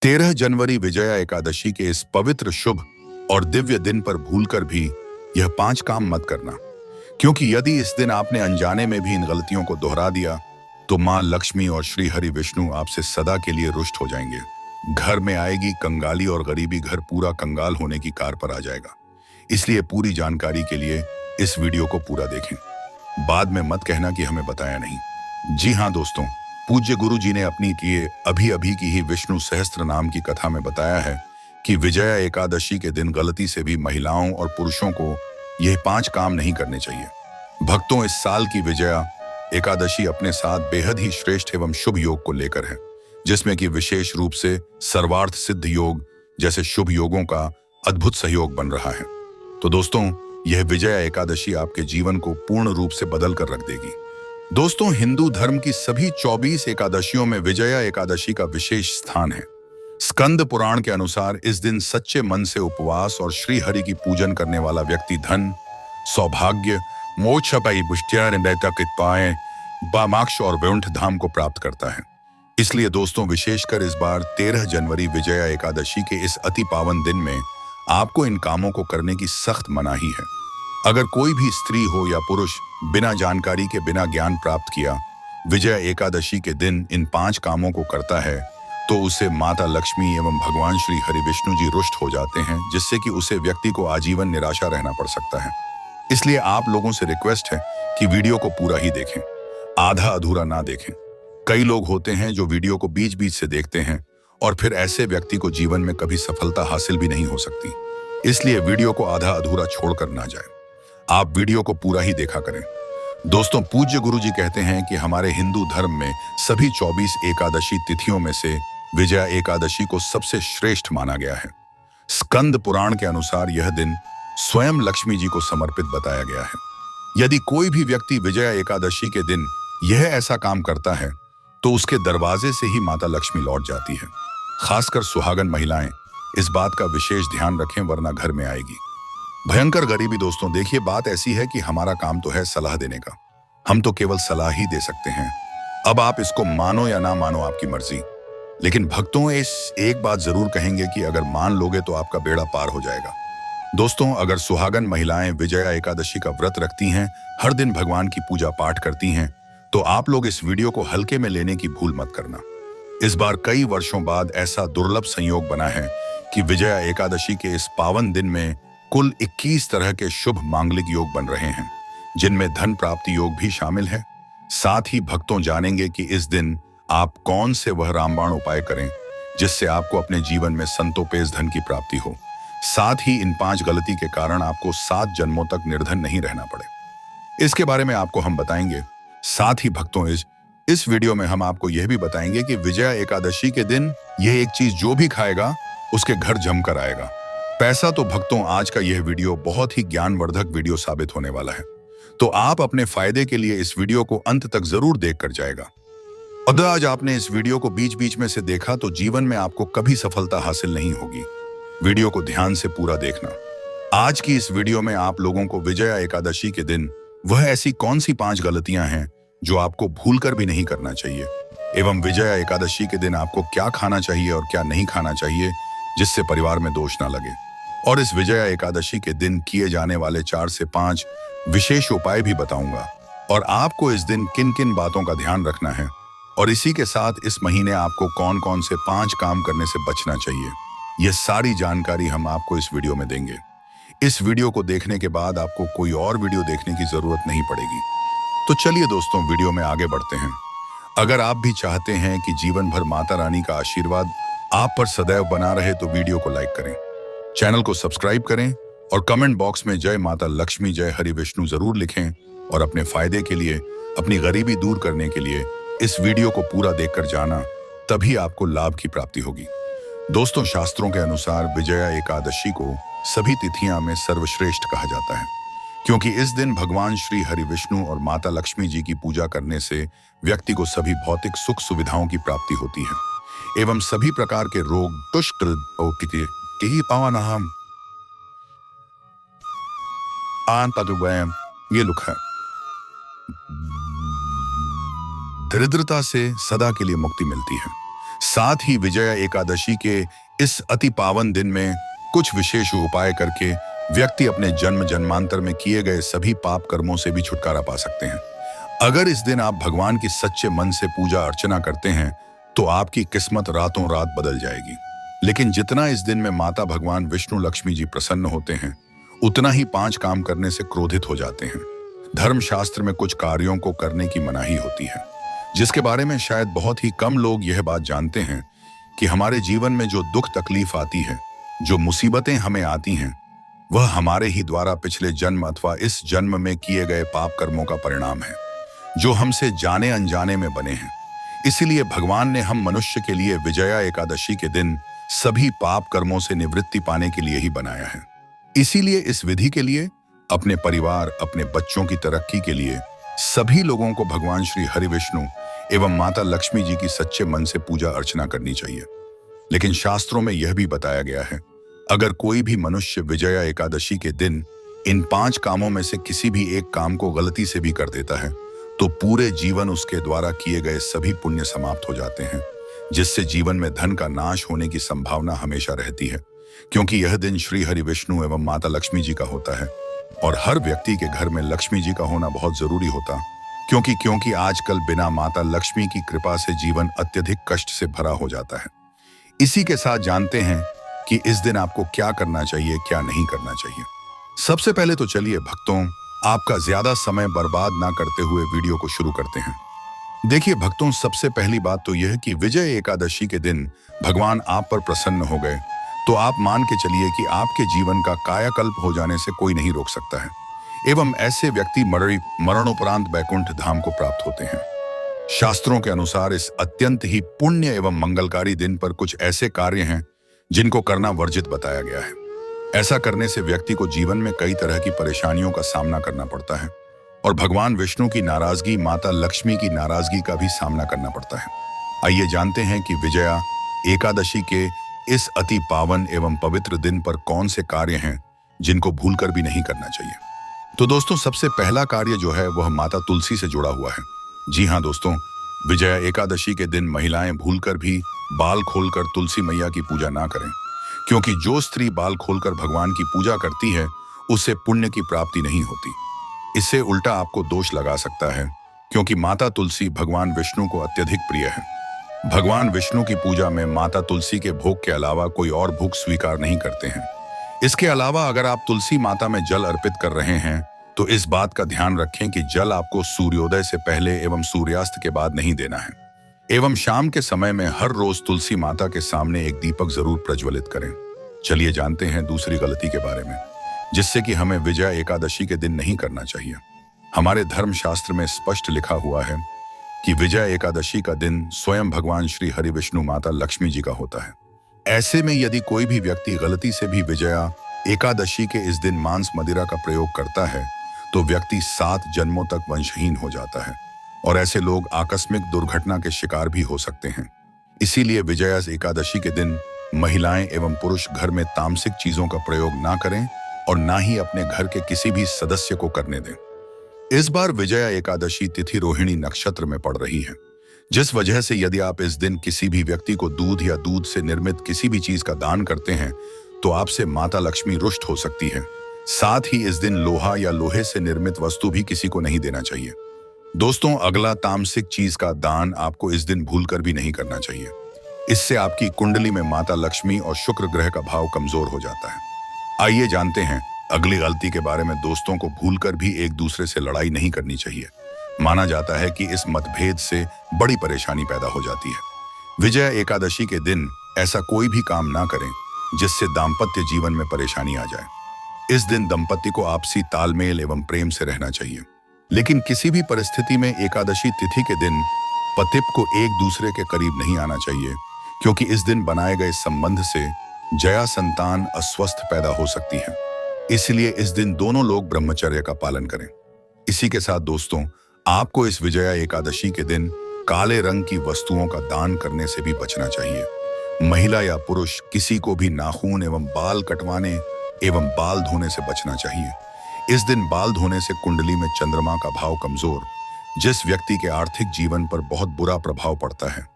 13 जनवरी विजया एकादशी के इस पवित्र शुभ और दिव्य दिन पर भूलकर भी यह 5 काम मत करना, क्योंकि यदि इस दिन आपने अनजाने में भी इन गलतियों को दोहरा दिया तो मां लक्ष्मी और श्री हरि विष्णु आपसे सदा के लिए रुष्ट हो जाएंगे। घर में आएगी कंगाली और गरीबी, घर पूरा कंगाल होने की कार पर आ जाएगा। इसलिए पूरी जानकारी के लिए इस वीडियो को पूरा देखें, बाद में मत कहना कि हमें बताया नहीं। जी हाँ दोस्तों, पूज्य गुरु जी ने अपनी किए अभी अभी की ही विष्णु सहस्त्र नाम की कथा में बताया है कि विजया एकादशी के दिन गलती से भी महिलाओं और पुरुषों को यह 5 काम नहीं करने चाहिए। भक्तों, इस साल की विजया एकादशी अपने साथ बेहद ही श्रेष्ठ एवं शुभ योग को लेकर है, जिसमें कि विशेष रूप से सर्वार्थ सिद्ध योग जैसे शुभ योगों का अद्भुत सहयोग बन रहा है। तो दोस्तों, यह विजया एकादशी आपके जीवन को पूर्ण रूप से बदल कर रख देगी। दोस्तों, हिंदू धर्म की सभी 24 एकादशियों में विजया एकादशी का विशेष स्थान है। स्कंद पुराण के अनुसार इस दिन सच्चे मन से उपवास और श्री हरि की पूजन करने वाला व्यक्ति धन, सौभाग्य, मोक्ष, कृपाएं, बामाक्ष और वैकुंठ धाम को प्राप्त करता है। इसलिए दोस्तों, विशेषकर इस बार 13 जनवरी विजया एकादशी के इस अति पावन दिन में आपको इन कामों को करने की सख्त मनाही है। अगर कोई भी स्त्री हो या पुरुष बिना जानकारी के, बिना ज्ञान प्राप्त किया विजया एकादशी के दिन इन 5 कामों को करता है तो उसे माता लक्ष्मी एवं भगवान श्री हरि विष्णु जी रुष्ट हो जाते हैं, जिससे कि उसे व्यक्ति को आजीवन निराशा रहना पड़ सकता है। इसलिए आप लोगों से रिक्वेस्ट है कि वीडियो को पूरा ही देखें, आधा अधूरा ना देखें। कई लोग होते हैं जो वीडियो को बीच बीच से देखते हैं और फिर ऐसे व्यक्ति को जीवन में कभी सफलता हासिल भी नहीं हो सकती। इसलिए वीडियो को आधा अधूरा छोड़कर ना जाए, आप वीडियो को पूरा ही देखा करें। दोस्तों, पूज्य गुरु जी कहते हैं कि हमारे हिंदू धर्म में सभी 24 एकादशी तिथियों में से विजया एकादशी को सबसे श्रेष्ठ माना गया है। स्कंद पुराण के अनुसार यह दिन स्वयं लक्ष्मी जी को समर्पित बताया गया है। यदि कोई भी व्यक्ति विजया एकादशी के दिन यह ऐसा काम करता है तो उसके दरवाजे से ही माता लक्ष्मी लौट जाती है। खासकर सुहागन महिलाएं इस बात का विशेष ध्यान रखें, वरना घर में आएगी भयंकर गरीबी। दोस्तों देखिए, बात ऐसी है कि हमारा काम तो है सलाह देने का, हम तो केवल सलाह ही दे सकते हैं। अब आप इसको मानो या ना मानो, आपकी मर्जी। लेकिन भक्तों, इस एक बात जरूर कहेंगे कि अगर मान लोगे तो आपका बेड़ा पार हो जाएगा। दोस्तों, अगर सुहागन महिलाएं विजया एकादशी का व्रत रखती हैं, हर दिन भगवान की पूजा पाठ करती हैं, तो आप लोग इस वीडियो को हल्के में लेने की भूल मत करना। इस बार कई वर्षों बाद ऐसा दुर्लभ संयोग बना है कि विजया एकादशी के इस पावन दिन में कुल 21 तरह के शुभ मांगलिक योग बन रहे हैं, जिनमें धन प्राप्ति योग भी शामिल है। साथ ही भक्तों जानेंगे कि इस दिन आप कौन से वह रामबाण उपाय करें जिससे आपको अपने जीवन में संतोपेश धन की प्राप्ति हो। साथ ही इन 5 गलती के कारण आपको 7 जन्मों तक निर्धन नहीं रहना पड़े, इसके बारे में आपको हम बताएंगे। साथ ही भक्तों, इस वीडियो में हम आपको यह भी बताएंगे कि विजया एकादशी के दिन यह एक चीज जो भी खाएगा उसके घर जमकर आएगा। पैसा तो भक्तों, आज का यह वीडियो बहुत ही ज्ञानवर्धक वीडियो साबित होने वाला है, तो आप अपने फायदे के लिए इस वीडियो को अंत तक जरूर देख कर जाएगा। अगर आज आपने इस वीडियो को बीच बीच में से देखा तो जीवन में आपको कभी सफलता हासिल नहीं होगी। वीडियो को ध्यान से पूरा देखना। आज की इस वीडियो में आप लोगों को विजया एकादशी के दिन वह ऐसी कौन सी 5 गलतियां हैं जो आपको भूलकर भी नहीं करना चाहिए, एवं विजया एकादशी के दिन आपको क्या खाना चाहिए और क्या नहीं खाना चाहिए जिससे परिवार में दोष ना लगे। और इस विजया एकादशी के दिन किए जाने वाले 4 से 5 विशेष उपाय भी बताऊंगा, और आपको इस दिन किन किन बातों का ध्यान रखना है, और इसी के साथ इस महीने आपको कौन कौन से 5 काम करने से बचना चाहिए, यह सारी जानकारी हम आपको इस वीडियो में देंगे। इस वीडियो को देखने के बाद आपको कोई और वीडियो देखने की जरूरत नहीं पड़ेगी। तो चलिए दोस्तों, वीडियो में आगे बढ़ते हैं। अगर आप भी चाहते हैं कि जीवन भर माता रानी का आशीर्वाद आप पर सदैव बना रहे तो वीडियो को लाइक करें, चैनल को सब्सक्राइब करें और कमेंट बॉक्स में जय माता लक्ष्मी, जय हरि विष्णु जरूर लिखें। और अपने फायदे के लिए, अपनी गरीबी दूर करने के लिए इस वीडियो को पूरा देखकर जाना, तभी आपको लाभ की प्राप्ति होगी। दोस्तों, शास्त्रों के अनुसार विजया एकादशी को सभी तिथियां में सर्वश्रेष्ठ कहा जाता है, क्योंकि इस दिन भगवान श्री हरि विष्णु और माता लक्ष्मी जी की पूजा करने से व्यक्ति को सभी भौतिक सुख सुविधाओं की प्राप्ति होती है एवं सभी प्रकार के रोग तुष्ट ये लिखा है, दरिद्रता से सदा के लिए मुक्ति मिलती है। साथ ही विजया एकादशी के इस अति पावन दिन में कुछ विशेष उपाय करके व्यक्ति अपने जन्म जन्मांतर में किए गए सभी पाप कर्मों से भी छुटकारा पा सकते हैं। अगर इस दिन आप भगवान की सच्चे मन से पूजा अर्चना करते हैं तो आपकी किस्मत रातों रात बदल जाएगी। लेकिन जितना इस दिन में माता भगवान विष्णु लक्ष्मी जी प्रसन्न होते हैं, उतना ही 5 काम करने से क्रोधित हो जाते हैं। धर्मशास्त्र में कुछ कार्यों को करने की मनाही होती है, जिसके बारे में शायद बहुत ही कम लोग यह बात जानते हैं कि हमारे जीवन में जो दुख तकलीफ आती है, जो मुसीबतें हमें आती हैं, वह हमारे ही द्वारा पिछले जन्म अथवा इस जन्म में किए गए पाप कर्मों का परिणाम है, जो हमसे जाने अनजाने में बने हैं। इसीलिए भगवान ने हम मनुष्य के लिए विजया एकादशी के दिन सभी पाप कर्मों से निवृत्ति पाने के लिए ही बनाया है। इसीलिए इस विधि के लिए अपने परिवार, अपने बच्चों की तरक्की के लिए सभी लोगों को भगवान श्री हरि विष्णु एवं माता लक्ष्मी जी की सच्चे मन से पूजा अर्चना करनी चाहिए। लेकिन शास्त्रों में यह भी बताया गया है, अगर कोई भी मनुष्य विजया एकादशी के दिन इन 5 कामों में से किसी भी एक काम को गलती से भी कर देता है तो पूरे जीवन उसके द्वारा किए गए सभी पुण्य समाप्त हो जाते हैं, जिससे जीवन में धन का नाश होने की संभावना हमेशा रहती है। क्योंकि यह दिन श्री हरि विष्णु एवं माता लक्ष्मी जी का होता है और हर व्यक्ति के घर में लक्ष्मी जी का होना बहुत जरूरी होता, क्योंकि आजकल बिना माता लक्ष्मी की कृपा से जीवन अत्यधिक कष्ट से भरा हो जाता है। इसी के साथ जानते हैं कि इस दिन आपको क्या करना चाहिए, क्या नहीं करना चाहिए। सबसे पहले तो चलिए भक्तों, आपका ज्यादा समय बर्बाद ना करते हुए वीडियो को शुरू करते हैं। देखिए भक्तों, सबसे पहली बात तो यह है कि विजय एकादशी के दिन भगवान आप पर प्रसन्न हो गए तो आप मान के चलिए कि आपके जीवन का कायाकल्प हो जाने से कोई नहीं रोक सकता है, एवं ऐसे व्यक्ति मरणोपरांत बैकुंठ धाम को प्राप्त होते हैं। शास्त्रों के अनुसार इस अत्यंत ही पुण्य एवं मंगलकारी दिन पर कुछ ऐसे कार्य हैं जिनको करना वर्जित बताया गया है। ऐसा करने से व्यक्ति को जीवन में कई तरह की परेशानियों का सामना करना पड़ता है और भगवान विष्णु की नाराजगी, माता लक्ष्मी की नाराजगी का भी सामना करना पड़ता है। आइए जानते हैं कि विजया एकादशी के इस अति पावन एवं पवित्र दिन पर कौन से कार्य हैं जिनको भूलकर भी नहीं करना चाहिए। तो दोस्तों, सबसे पहला कार्य जो है वह माता तुलसी से जुड़ा हुआ है। जी हाँ दोस्तों, विजया एकादशी के दिन महिलाएं भूलकर भी बाल खोलकर तुलसी मैया की पूजा ना करें, क्योंकि जो स्त्री बाल खोलकर भगवान की पूजा करती है उससे पुण्य की प्राप्ति नहीं होती। इससे उल्टा आपको दोष लगा सकता है, क्योंकि माता तुलसी भगवान विष्णु को अत्यधिक प्रिय है। भगवान विष्णु की पूजा में माता तुलसी के भोग के अलावा कोई और भोग स्वीकार नहीं करते हैं। इसके अलावा अगर आप तुलसी माता में जल अर्पित कर रहे हैं तो इस बात का ध्यान रखें कि जल आपको सूर्योदय से पहले एवं सूर्यास्त के बाद नहीं देना है, एवं शाम के समय में हर रोज तुलसी माता के सामने एक दीपक जरूर प्रज्वलित करें। चलिए जानते हैं दूसरी गलती के बारे में, जिससे कि हमें विजया एकादशी के दिन नहीं करना चाहिए। हमारे धर्मशास्त्र में स्पष्ट लिखा हुआ है कि विजया एकादशी का दिन स्वयं भगवान श्री हरि विष्णु माता लक्ष्मी जी का होता है। ऐसे में यदि कोई भी व्यक्ति गलती से भी विजया एकादशी के इस दिन मांस मदिरा का प्रयोग करता है तो व्यक्ति 7 जन्मों तक वंशहीन हो जाता है और ऐसे लोग आकस्मिक दुर्घटना के शिकार भी हो सकते हैं। इसीलिए विजया एकादशी के दिन महिलाएं एवं पुरुष घर में तामसिक चीजों का प्रयोग ना करें और ना ही अपने घर के किसी भी सदस्य को करने दें। इस बार विजया एकादशी तिथि रोहिणी नक्षत्र में पड़ रही है, जिस वजह से यदि आप इस दिन किसी भी व्यक्ति को दूध या दूध से निर्मित किसी भी चीज का दान करते हैं तो आपसे माता लक्ष्मी रुष्ट हो सकती है। साथ ही इस दिन लोहा या लोहे से निर्मित वस्तु भी किसी को नहीं देना चाहिए। दोस्तों, अगला तामसिक चीज का दान आपको इस दिन भूलकर भी नहीं करना चाहिए। इससे आपकी कुंडली में माता लक्ष्मी और शुक्र ग्रह का भाव कमजोर हो जाता है। आइए जानते हैं अगली गलती के बारे में। दोस्तों को भूलकर भी एक दूसरे से लड़ाई नहीं करनी चाहिए। माना जाता है कि इस मतभेद से बड़ी परेशानी पैदा हो जाती है। विजया एकादशी के दिन ऐसा कोई भी काम ना करें जिससे दाम्पत्य जीवन में परेशानी आ जाए। इस दिन दंपति को आपसी तालमेल एवं प्रेम से रहना चाहिए, लेकिन किसी भी परिस्थिति में एकादशी तिथि के दिन पतिप को एक दूसरे के करीब नहीं आना चाहिए, क्योंकि इस दिन बनाए गए संबंध से जया संतान अस्वस्थ पैदा हो सकती है। इसलिए इस दिन दोनों लोग ब्रह्मचर्य का पालन करें। इसी के साथ दोस्तों, आपको इस विजया एकादशी के दिन काले रंग की वस्तुओं का दान करने से भी बचना चाहिए। महिला या पुरुष किसी को भी नाखून एवं बाल कटवाने एवं बाल धोने से बचना चाहिए। इस दिन बाल धोने से कुंडली में चंद्रमा का भाव कमजोर, जिस व्यक्ति के आर्थिक जीवन पर बहुत बुरा प्रभाव पड़ता है।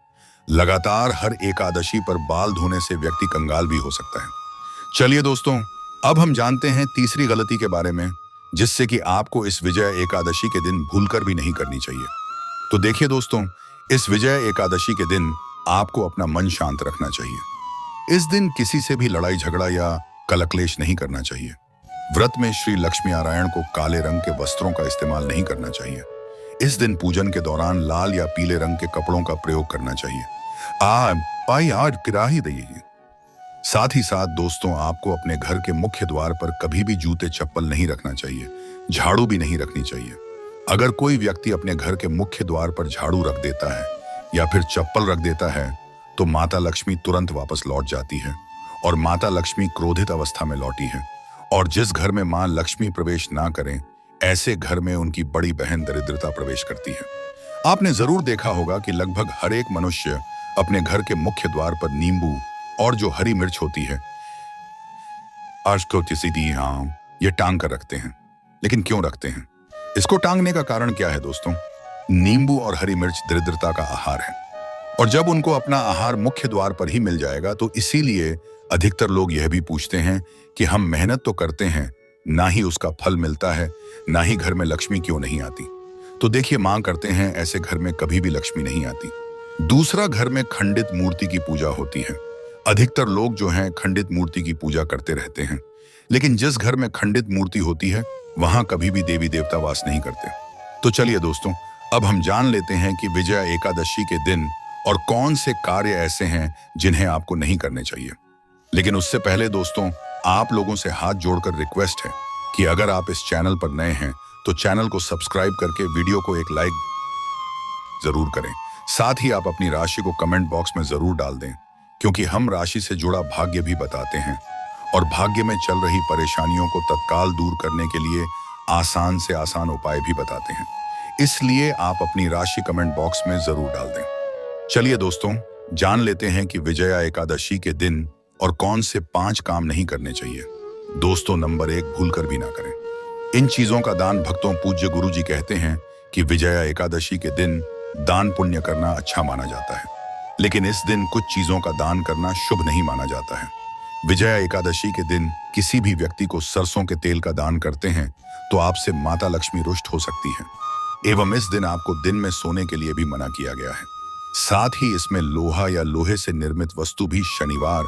लगातार हर एकादशी पर बाल धोने से व्यक्ति कंगाल भी हो सकता है। चलिए दोस्तों, अब हम जानते हैं तीसरी गलती के बारे में, जिससे कि आपको इस विजय एकादशी के दिन भूलकर भी नहीं करनी चाहिए। तो देखिए दोस्तों, इस विजय एकादशी के दिन आपको अपना मन शांत रखना चाहिए। इस दिन किसी से भी लड़ाई झगड़ा या कलकलेश नहीं करना चाहिए। व्रत में श्री लक्ष्मी नारायण को काले रंग के वस्त्रों का इस्तेमाल नहीं करना चाहिए। इस दिन पूजन के दौरान लाल या पीले रंग के कपड़ों का प्रयोग करना चाहिए। आज किरा ही दीजिए। साथ ही साथ दोस्तों, आपको अपने घर के मुख्य द्वार पर कभी भी जूते चप्पल नहीं रखना चाहिए, झाड़ू भी नहीं रखनी चाहिए। अगर कोई व्यक्ति अपने घर के मुख्य द्वार पर झाड़ू रख देता है या फिर चप्पल रख देता है, तो माता लक्ष्मी तुरंत वापस लौट जाती है और माता लक्ष्मी क्रोधित अवस्था में लौटी है। और जिस घर में मां लक्ष्मी प्रवेश ना करें, ऐसे घर में उनकी बड़ी बहन दरिद्रता प्रवेश करती है। आपने जरूर देखा होगा कि लगभग हर एक मनुष्य अपने घर के मुख्य द्वार पर नींबू और जो हरी मिर्च होती है ये टांग कर रखते हैं। लेकिन क्यों रखते हैं? इसको टांगने का कारण क्या है दोस्तों? नींबू और हरी मिर्च दरिद्रता का आहार है, और जब उनको अपना आहार मुख्य द्वार पर ही मिल जाएगा, तो इसीलिए अधिकतर लोग यह भी पूछते हैं कि हम मेहनत तो करते हैं, ना ही उसका फल मिलता है, ना ही घर में लक्ष्मी क्यों नहीं आती। तो देखिए, मां करते हैं ऐसे घर में कभी भी लक्ष्मी नहीं आती। दूसरा, घर में खंडित मूर्ति की पूजा होती है। अधिकतर लोग जो हैं खंडित मूर्ति की पूजा करते रहते हैं, लेकिन जिस घर में खंडित मूर्ति होती है वहां कभी भी देवी देवता वास नहीं करते। तो चलिए दोस्तों, अब हम जान लेते हैं कि विजया एकादशी के दिन और कौन से कार्य ऐसे हैं जिन्हें आपको नहीं करने चाहिए। लेकिन उससे पहले दोस्तों, आप लोगों से हाथ जोड़कर रिक्वेस्ट है कि अगर आप इस चैनल पर नए हैं तो चैनल को सब्सक्राइब करके वीडियो को एक लाइक जरूर करें। साथ ही आप अपनी राशि को कमेंट बॉक्स में जरूर डाल दें, क्योंकि हम राशि से जुड़ा भाग्य भी बताते हैं और भाग्य में चल रही परेशानियों को तत्काल दूर करने के लिए आसान से आसान उपाय भी बताते हैं। इसलिए आप अपनी राशि कमेंट बॉक्स में जरूर डाल दें। चलिए दोस्तों, जान लेते हैं कि विजया एकादशी के दिन और कौन से 5 काम नहीं करने चाहिए। दोस्तों, नंबर 1, भूलकर भी ना करें। इन चीजों का दान भक्तों पूज्य गुरु जी कहते हैं कि विजया एकादशी के दिन दान पुण्य करना अच्छा माना जाता है, लेकिन इस दिन कुछ चीजों का दान करना शुभ नहीं माना जाता है। विजया एकादशी के दिन किसी भी व्यक्ति को सरसों के तेल का दान करते हैं तो आपसे माता लक्ष्मी रुष्ट हो सकती है, एवं इस दिन आपको दिन में सोने के लिए भी मना किया गया है। साथ ही इसमें लोहा या लोहे से निर्मित वस्तु भी शनिवार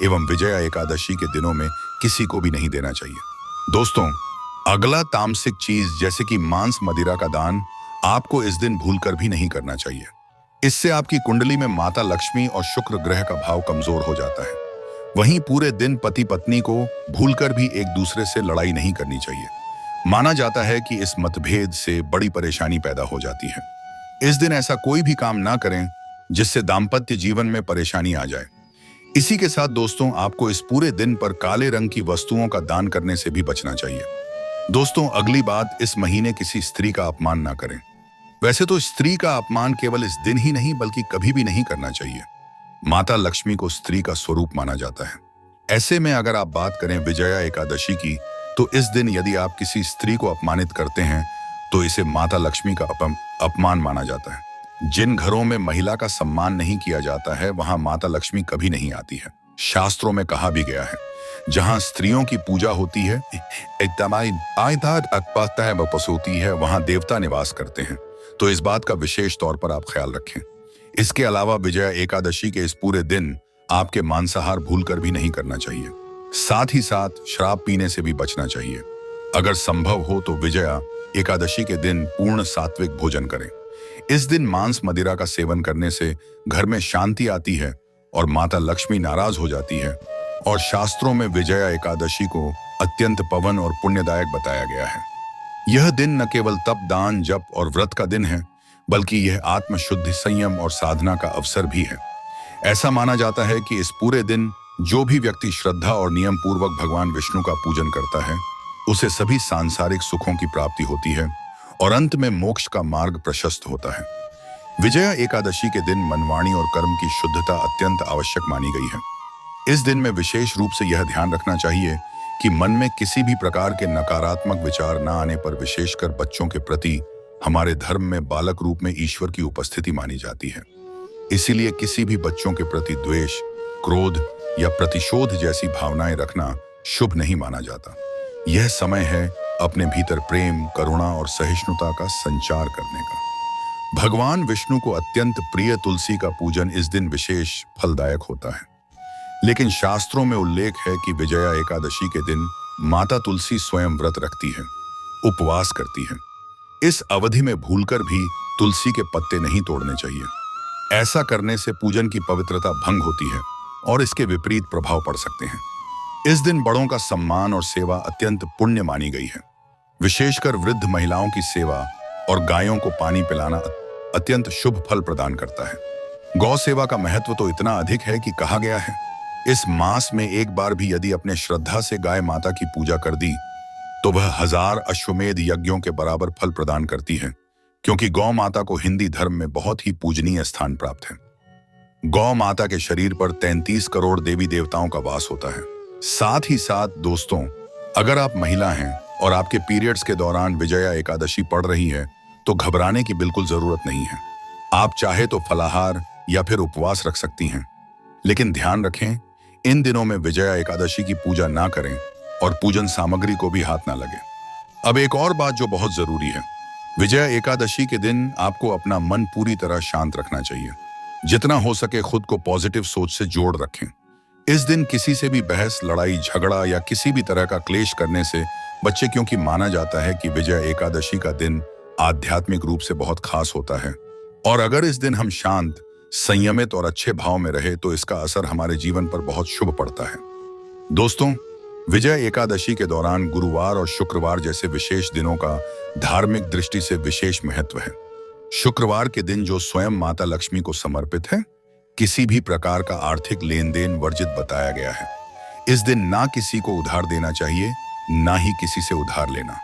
एवं विजया एकादशी के दिनों में किसी को भी नहीं देना चाहिए। दोस्तों, अगला तामसिक चीज जैसे कि मांस मदिरा का दान आपको इस दिन भूलकर भी नहीं करना चाहिए। इससे आपकी कुंडली में माता लक्ष्मी और शुक्र ग्रह का भाव कमजोर हो जाता है। वहीं पूरे दिन पति पत्नी को भूलकर भी एक दूसरे से लड़ाई नहीं करनी चाहिए। माना जाता है कि इस मतभेद से बड़ी परेशानी पैदा हो जाती है। इस दिन ऐसा कोई भी काम ना करें जिससे दाम्पत्य जीवन में परेशानी आ जाए। इसी के साथ दोस्तों, आपको इस पूरे दिन पर काले रंग की वस्तुओं का दान करने से भी बचना चाहिए। दोस्तों, अगली बात, इस महीने किसी स्त्री का अपमान ना करें। वैसे तो स्त्री का अपमान केवल इस दिन ही नहीं बल्कि कभी भी नहीं करना चाहिए। माता लक्ष्मी को स्त्री का स्वरूप माना जाता है। ऐसे में अगर आप बात करें विजया एकादशी की, तो इस दिन यदि आप किसी स्त्री को अपमानित करते हैं तो इसे माता लक्ष्मी का अपमान माना जाता है। जिन घरों में महिला का सम्मान नहीं किया जाता है वहां माता लक्ष्मी कभी नहीं आती है। शास्त्रों में कहा भी गया है, जहां स्त्रियों की पूजा होती है होती है वहां देवता निवास करते हैं। तो इस बात का विशेष तौर पर आप ख्याल रखें। इसके अलावा विजया एकादशी के इस पूरे दिन आपके मांसाहार भूलकर भी नहीं करना चाहिए। साथ ही साथ शराब पीने से भी बचना चाहिए। अगर संभव हो तो विजया एकादशी के दिन पूर्ण सात्विक भोजन करें। इस दिन मांस मदिरा का सेवन करने से घर में शांति आती है और माता लक्ष्मी नाराज हो जाती है। और शास्त्रों में विजया एकादशी को अत्यंत पवन और पुण्यदायक बताया गया है। यह दिन न केवल तप, दान, जप और व्रत का दिन है, बल्कि यह आत्मशुद्धि, संयम और साधना का अवसर भी है। ऐसा माना जाता है कि इस पूरे दिन जो भी व्यक्ति श्रद्धा और नियम पूर्वक भगवान विष्णु का पूजन करता है उसे सभी सांसारिक सुखों की प्राप्ति होती है और अंत में मोक्ष का मार्ग प्रशस्त होता है। विजया एकादशी के दिन मन, वाणी और कर्म की शुद्धता अत्यंत आवश्यक मानी गई है। इस दिन में विशेष रूप से यह ध्यान रखना चाहिए कि मन में किसी भी प्रकार के नकारात्मक विचार न आने पर, विशेषकर बच्चों के प्रति हमारे धर्म में बालक रूप में ईश्वर की उपस्थिति मानी जाती है। इसीलिए किसी भी बच्चों के प्रति द्वेष, क्रोध या प्रतिशोध जैसी भावनाएं रखना शुभ नहीं माना जाता। यह समय है अपने भीतर प्रेम, करुणा और सहिष्णुता का संचार करने का। भगवान विष्णु को अत्यंत प्रिय तुलसी का पूजन इस दिन विशेष फलदायक होता है। लेकिन शास्त्रों में उल्लेख है कि विजया एकादशी के दिन माता तुलसी स्वयं व्रत रखती है, उपवास करती है। इस अवधि में भूलकर भी तुलसी के पत्ते नहीं तोड़ने चाहिए। ऐसा करने से पूजन की पवित्रता भंग होती है और इसके विपरीत प्रभाव पड़ सकते हैं। इस दिन बड़ों का सम्मान और सेवा अत्यंत पुण्य मानी गई है। विशेषकर वृद्ध महिलाओं की सेवा और गायों को पानी पिलाना अत्यंत शुभ फल प्रदान करता है। गौ सेवा का महत्व तो इतना अधिक है कि कहा गया है, इस मास में एक बार भी यदि अपने श्रद्धा से गाय माता की पूजा कर दी तो वह 1000 अश्वमेध यज्ञों के बराबर फल प्रदान करती है, क्योंकि गौ माता को हिंदी धर्म में बहुत ही पूजनीय स्थान प्राप्त है। गौ माता के शरीर पर 33 करोड़ देवी देवताओं का वास होता है। साथ ही साथ दोस्तों, अगर आप महिला हैं और आपके पीरियड्स के दौरान विजया एकादशी पड़ रही है तो घबराने की बिल्कुल जरूरत नहीं है। आप चाहे तो फलाहार या फिर उपवास रख सकती हैं, लेकिन ध्यान रखें, इन दिनों में विजया एकादशी की पूजा ना करें और पूजन सामग्री को भी हाथ ना लगे। अब एक और बात जो बहुत जरूरी है, विजया एकादशी के दिन आपको अपना मन पूरी तरह शांत रखना चाहिए। जितना हो सके खुद को पॉजिटिव सोच से जोड़ रखें। इस दिन किसी से भी बहस, लड़ाई, झगड़ा या किसी भी तरह का क्लेश करने से बच्चे, क्योंकि माना जाता है कि विजया एकादशी का दिन आध्यात्मिक रूप से बहुत खास होता है और अगर इस दिन हम शांत, संयमित और अच्छे भाव में रहे तो इसका असर हमारे जीवन पर बहुत शुभ पड़ता है। दोस्तों, विजय एकादशी के दौरान गुरुवार और शुक्रवार जैसे विशेष दिनों का धार्मिक दृष्टि से विशेष महत्व है। शुक्रवार के दिन जो स्वयं माता लक्ष्मी को समर्पित है, किसी भी प्रकार का आर्थिक लेन देन वर्जित बताया गया है। इस दिन ना किसी को उधार देना चाहिए, ना ही किसी से उधार लेना।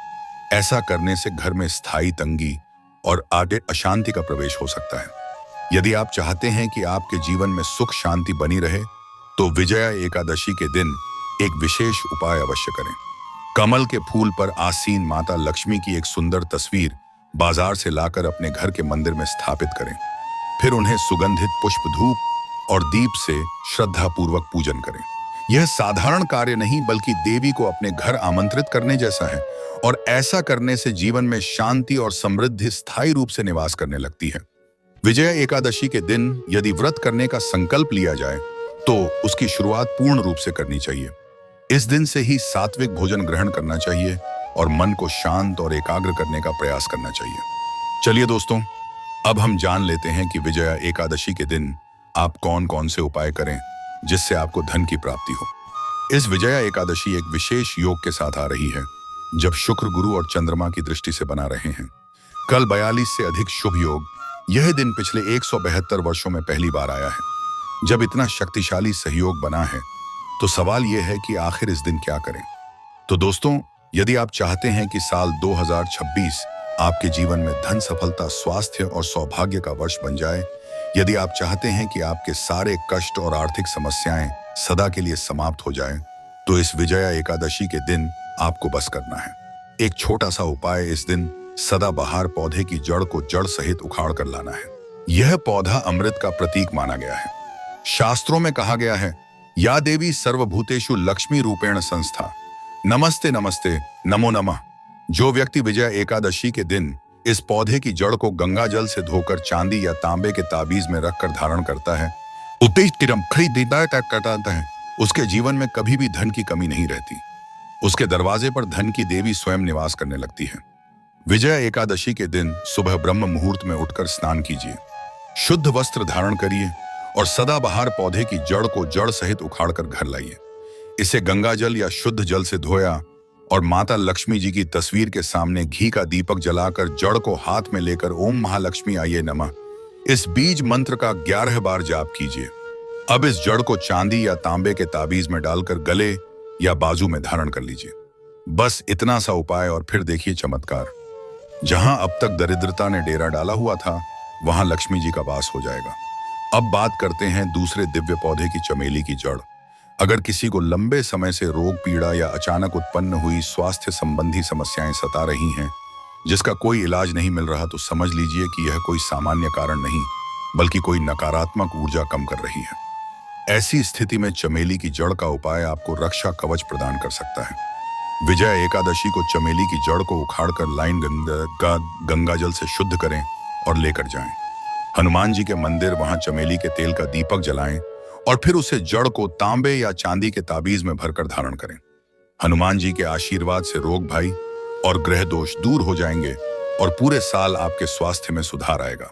ऐसा करने से घर में स्थायी तंगी और आगे अशांति का प्रवेश हो सकता है। यदि आप चाहते हैं कि आपके जीवन में सुख शांति बनी रहे तो विजया एकादशी के दिन एक विशेष उपाय अवश्य करें। कमल के फूल पर आसीन माता लक्ष्मी की एक सुंदर तस्वीर बाजार से लाकर अपने घर के मंदिर में स्थापित करें। फिर उन्हें सुगंधित पुष्प, धूप और दीप से श्रद्धापूर्वक पूजन करें। यह साधारण कार्य नहीं बल्कि देवी को अपने घर आमंत्रित करने जैसा है और ऐसा करने से जीवन में शांति और समृद्धि स्थायी रूप से निवास करने लगती है। विजया एकादशी के दिन यदि व्रत करने का संकल्प लिया जाए तो उसकी शुरुआत पूर्ण रूप से करनी चाहिए। इस दिन से ही सात्विक भोजन ग्रहण करना चाहिए और मन को शांत और एकाग्र करने का प्रयास करना चाहिए। चलिए दोस्तों, अब हम जान लेते हैं कि विजया एकादशी के दिन आप कौन कौन से उपाय करें जिससे आपको धन की प्राप्ति हो। इस विजया एकादशी एक विशेष योग के साथ आ रही है, जब शुक्र, गुरु और चंद्रमा की दृष्टि से बना रहे हैं। कल 42 से अधिक शुभ योग। यह दिन पिछले 172 वर्षों में पहली बार आया है। जब इतना शक्तिशाली सहयोग बना है तो सवाल यह है कि आखिर इस दिन क्या करें। तो दोस्तों, यदि आप चाहते हैं कि साल 2026 आपके जीवन में धन, सफलता, स्वास्थ्य और सौभाग्य का वर्ष बन जाए, यदि आप चाहते हैं कि आपके सारे कष्ट और आर्थिक समस्याएं सदा के लिए समाप्त हो जाएं, तो इस विजया एकादशी के दिन आपको बस करना है एक छोटा सा उपाय। इस दिन सदाबहार पौधे की जड़ को जड़ सहित उखाड़ कर लाना है। यह पौधा अमृत का प्रतीक माना गया है। शास्त्रों में कहा गया है, या देवी सर्वभूतेषु लक्ष्मी रूपेण संस्था, नमस्ते नमस्ते नमो नमः। जो व्यक्ति विजया एकादशी के दिन इस पौधे की जड़ को गंगा जल से धोकर चांदी या तांबे के ताबीज में रखकर धारण करता है, उसके जीवन में कभी भी धन की कमी नहीं रहती। उसके दरवाजे पर धन की देवी स्वयं निवास करने लगती है। विजया एकादशी के दिन सुबह ब्रह्म मुहूर्त में उठकर स्नान कीजिए, शुद्ध वस्त्र धारण करिए और सदाबहार पौधे की जड़ को जड़ सहित उखाड़कर घर लाइए। इसे गंगा जल या शुद्ध जल से धोया और माता लक्ष्मी जी की तस्वीर के सामने घी का दीपक जलाकर जड़ को हाथ में लेकर ओम महालक्ष्मी आइए नमः, इस बीज मंत्र का 11 बार जाप कीजिए। अब इस जड़ को चांदी या तांबे के ताबीज में डालकर गले या बाजू में धारण कर लीजिए। बस इतना सा उपाय और फिर देखिए चमत्कार। जहां अब तक दरिद्रता ने डेरा डाला हुआ था, वहां लक्ष्मी जी का वास हो जाएगा। अब बात करते हैं दूसरे दिव्य पौधे की, चमेली की जड़। अगर किसी को लंबे समय से रोग, पीड़ा या अचानक उत्पन्न हुई स्वास्थ्य संबंधी समस्याएं सता रही हैं, जिसका कोई इलाज नहीं मिल रहा, तो समझ लीजिए कि यह कोई सामान्य कारण नहीं बल्कि कोई नकारात्मक ऊर्जा कम कर रही है। ऐसी स्थिति में चमेली की जड़ का उपाय आपको रक्षा कवच प्रदान कर सकता है। विजया एकादशी को चमेली की जड़ को उखाड़कर लाइन गंगा जल से शुद्ध करें और लेकर जाएं। हनुमान जी के मंदिर वहां चमेली के तेल का दीपक जलाएं और फिर उसे जड़ को तांबे या चांदी के ताबीज में भरकर धारण करें। हनुमान जी के आशीर्वाद से रोग भय और ग्रह दोष दूर हो जाएंगे और पूरे साल आपके स्वास्थ्य में सुधार आएगा।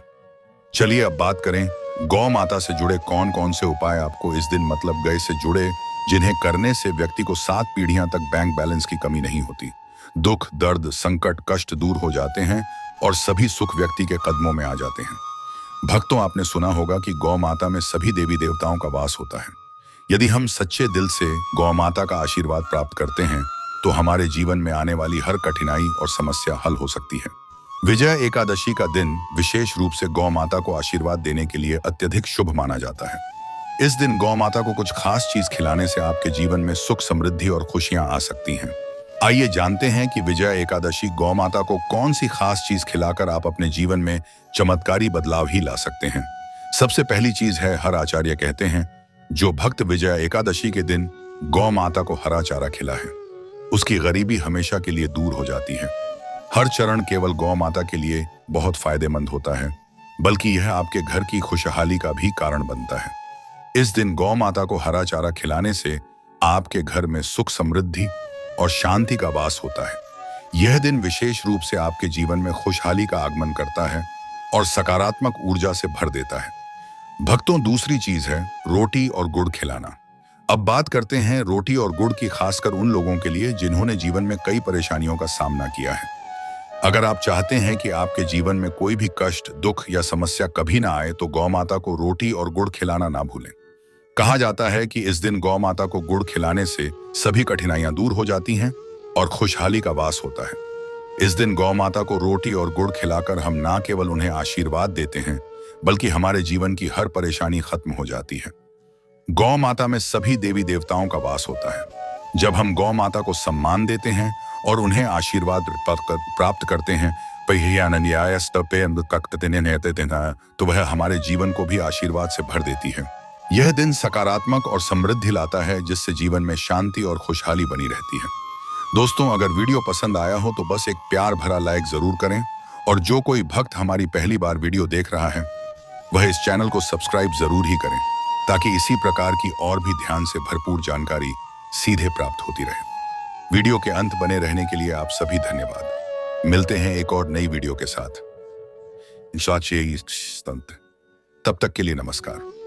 चलिए अब बात करें गौ माता से जुड़े कौन कौन से उपाय आपको इस दिन मतलब गए से जुड़े, जिन्हें करने से व्यक्ति को 7 पीढ़ियां तक बैंक बैलेंस की कमी नहीं होती। दुख, दर्द, संकट, कष्ट दूर हो जाते हैं और सभी सुख व्यक्ति के कदमों में आ जाते हैं। भक्तों, आपने सुना होगा कि गौ माता में सभी देवी देवताओं का वास होता है। यदि हम सच्चे दिल से गौ माता का आशीर्वाद प्राप्त करते हैं तो हमारे जीवन में आने वाली हर कठिनाई और समस्या हल हो सकती है। विजया एकादशी का दिन विशेष रूप से गौ माता को आशीर्वाद देने के लिए अत्यधिक शुभ माना जाता है। इस दिन गौ माता को कुछ खास चीज खिलाने से आपके जीवन में सुख, समृद्धि और खुशियां आ सकती हैं। आइए जानते हैं कि विजया एकादशी गौ माता को कौन सी खास चीज खिलाकर आप अपने जीवन में चमत्कारी बदलाव ही ला सकते हैं। सबसे पहली चीज है, हर आचार्य कहते हैं जो भक्त विजया एकादशी के दिन गौ माता को हरा चारा खिला है उसकी गरीबी हमेशा के लिए दूर हो जाती है। हर चरण केवल गौ माता के लिए बहुत फायदेमंद होता है, बल्कि यह आपके घर की खुशहाली का भी कारण बनता है। इस दिन गौ माता को हरा चारा खिलाने से आपके घर में सुख, समृद्धि और शांति का वास होता है। यह दिन विशेष रूप से आपके जीवन में खुशहाली का आगमन करता है और सकारात्मक ऊर्जा से भर देता है। भक्तों, दूसरी चीज है रोटी और गुड़ खिलाना। अब बात करते हैं रोटी और गुड़ की, खासकर उन लोगों के लिए जिन्होंने जीवन में कई परेशानियों का सामना किया है। अगर आप चाहते हैं कि आपके जीवन में कोई भी कष्ट, दुख या समस्या कभी ना आए तो गौ माता को रोटी और गुड़ खिलाना ना भूलें। कहा जाता है कि इस दिन गौ माता को गुड़ खिलाने से सभी कठिनाइयां दूर हो जाती हैं और खुशहाली का वास होता है। इस दिन गौ माता को रोटी और गुड़ खिलाकर हम ना केवल उन्हें आशीर्वाद देते हैं, बल्कि हमारे जीवन की हर परेशानी खत्म हो जाती है। गौ माता में सभी देवी देवताओं का वास होता है। जब हम गौ माता को सम्मान देते हैं और उन्हें आशीर्वाद प्राप्त करते हैं तो वह हमारे जीवन को भी आशीर्वाद से भर देती है। यह दिन सकारात्मक और समृद्धि लाता है, जिससे जीवन में शांति और खुशहाली बनी रहती है। दोस्तों, अगर वीडियो पसंद आया हो तो बस एक प्यार भरा लाइक जरूर करें और जो कोई भक्त हमारी पहली बार वीडियो देख रहा है वह इस चैनल को सब्सक्राइब जरूर ही करें, ताकि इसी प्रकार की और भी ध्यान से भरपूर जानकारी सीधे प्राप्त होती रहे। वीडियो के अंत बने रहने के लिए आप सभी धन्यवाद। मिलते हैं एक और नई वीडियो के साथ। तब तक के लिए नमस्कार।